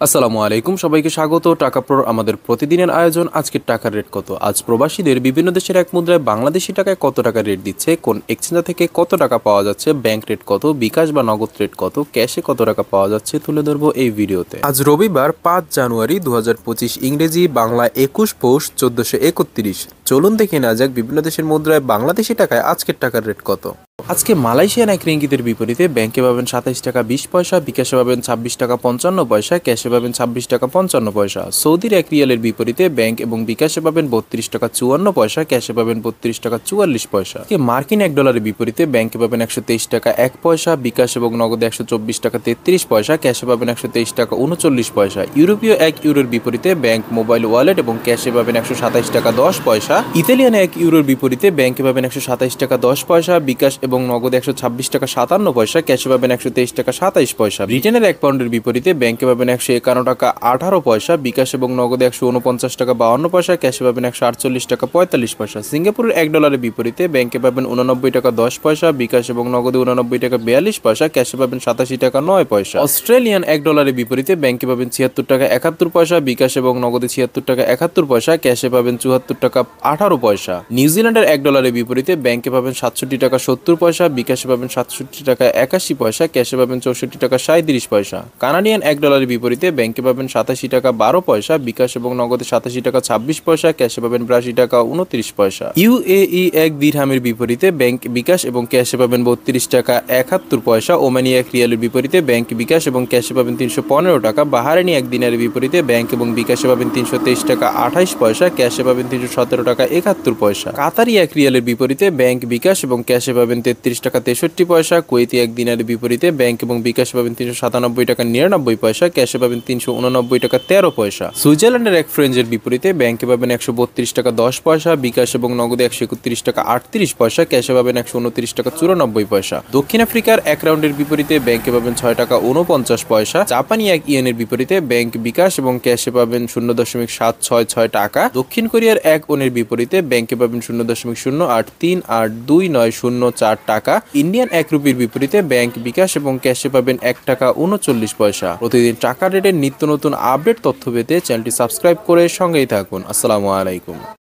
আসসালামু আলাইকুম, সবাইকে স্বাগত টাকা প্রোর আমাদের প্রতিদিনের আয়োজন। আজকের টাকার রেট কত? আজ প্রবাসীদের বিভিন্ন দেশের এক মুদ্রায় বাংলাদেশি টাকায় কত টাকা রেট দিচ্ছে, কোন এক্সচেঞ্জার থেকে কত টাকা পাওয়া যাচ্ছে, ব্যাংক রেট কত, বিকাশ বা নগদ রেট কত, ক্যাশে কত টাকা পাওয়া যাচ্ছে তুলে ধরবো এই ভিডিওতে। আজ রবিবার 5 জানুয়ারি 2025, ইংরেজি বাংলা 21 পৌষ 1431। চলুন দেখে না যাক বিভিন্ন দেশের মুদ্রায় বাংলাদেশি টাকায় আজকের টাকার রেট কত। আজকে মালয়েশিয়ান এক রিঙ্গিতের বিপরীতে ব্যাংকে পাবেন 27 টাকা 20 পয়সা, বিকাশে পাবেন 26 টাকা 55 পয়সা, ক্যাশে পাবেন 26 টাকা 55 পয়সা। সৌদির এক রিয়ালের বিপরীতে ব্যাংক এবং বিকাশে পাবেন 32 টাকা 54 পয়সা, ক্যাশে পাবেন 32 টাকা 44 পয়সা। মার্কিন এক ডলারের বিপরীতে ব্যাংকে পাবেন 123 টাকা 1 পয়সা, বিকাশ এবং নগদে 124 টাকা 33 পয়সা, ক্যাশে পাবেন 123 টাকা 39 পয়সা। ইউরোপীয় এক ইউরোর বিপরীতে ব্যাংক, মোবাইল ওয়ালেট এবং ক্যাশে পাবেন 127 টাকা 10 পয়সা। ইতালিয়ান এক ইউরোর বিপরীতে ব্যাংকে পাবেন 127 টাকা 10 পয়সা, বিকাশ এবং নগদে 126 টাকা 57 পয়সা, ক্যাশে পাবেন 123 টাকা 27 পয়সা। ব্রিটেনের এক পাউন্ডের বিপরীতে ব্যাংকে পাবেন 151 টাকা 18 পয়সা, বিকাশ এবং নগদে 149 টাকা 52 পয়সা, ক্যাশে পাবেন 148 টাকা 45 পয়সা। সিঙ্গাপুরের এক ডলারের বিপরীতে ব্যাংকে পাবেন 89 টাকা 10 পয়সা, বিকাশ এবং নগদে 89 টাকা 42 পয়সা, ক্যাশে পাবেন 87 টাকা 9 পয়সা। অস্ট্রেলিয়ান এক ডলারের বিপরীতে ব্যাংকে পাবেন 76 টাকা 71 পয়সা, বিকাশ এবং নগদে 76 টাকা 71 পয়সা, ক্যাশে পাবেন 74 টাকা 18 পয়সা। নিউজিল্যান্ডের এক ডলারের বিপরীতে ব্যাংকে পাবেন 67 টাকা 70 পয়সা, বিকাশে পাবেন 67 টাকা 81 পয়সা, ক্যাশে পাবেন 64 টাকা 37 পয়সা। কানাডিয়ান এক ডলারের বিপরীতে ব্যাংকে পাবেন 87 টাকা 12 পয়সা, বিকাশ এবং নগদে 87 টাকা 26 পয়সা, ক্যাশে পাবেন 82 টাকা 29 পয়সা। ইউএই এক দিরহামের বিপরীতে ব্যাংক, বিকাশ এবং ক্যাশে পাবেন 32 টাকা 71 পয়সা। ওমানি এক রিয়ালের বিপরীতে ব্যাংক, বিকাশ এবং ক্যাশে পাবেন 315 টাকা। বাহারানি এক দিনারের বিপরীতে ব্যাংক এবং বিকাশে পাবেন 323 টাকা 28 পয়সা, ক্যাশে পাবেন 317 টাকা 71 পয়সা। কাতারি এক রিয়ালের বিপরীতে ব্যাংক, বিকাশ এবং ক্যাশে পাবেন 33 টাকা 63 পয়সা। কুয়েতি এক দিনারের বিপরীতে ব্যাংক এবং বিকাশ পাবেন 397 টাকা 99 পয়সা, ক্যাশে পাবেন 389 টাকা 13 পয়সা। সুইজারল্যান্ডের এক ফ্রেঞ্চের বিপরীতে ব্যাংকে পাবেন 132 টাকা 10 পয়সা, বিকাশ এবং নগদে 131 টাকা 38 পয়সা, ক্যাশে পাবেন 129 টাকা 94 পয়সা। দক্ষিণ আফ্রিকার এক রাউন্ডের বিপরীতে ব্যাংকে পাবেন 6 টাকা 49 পয়সা। জাপানি এক ইয়েনের বিপরীতে ব্যাংক, বিকাশ এবং ক্যাশে পাবেন 0.766 টাকা। দক্ষিণ কোরিয়ার এক ওনের বিপরীতে ব্যাংকে পাবেন 0.08382904 টাকা। ইন্ডিয়ান এক রুপির বিপরীতে ব্যাংক, বিকাশ এবং ক্যাশে পাবেন 1 টাকা 39 পয়সা। প্রতিদিন টাকা রেটের নিত্য নতুন আপডেট তথ্য পেতে চ্যানেলটি সাবস্ক্রাইব করে সঙ্গেই থাকুন। আসসালামু আলাইকুম।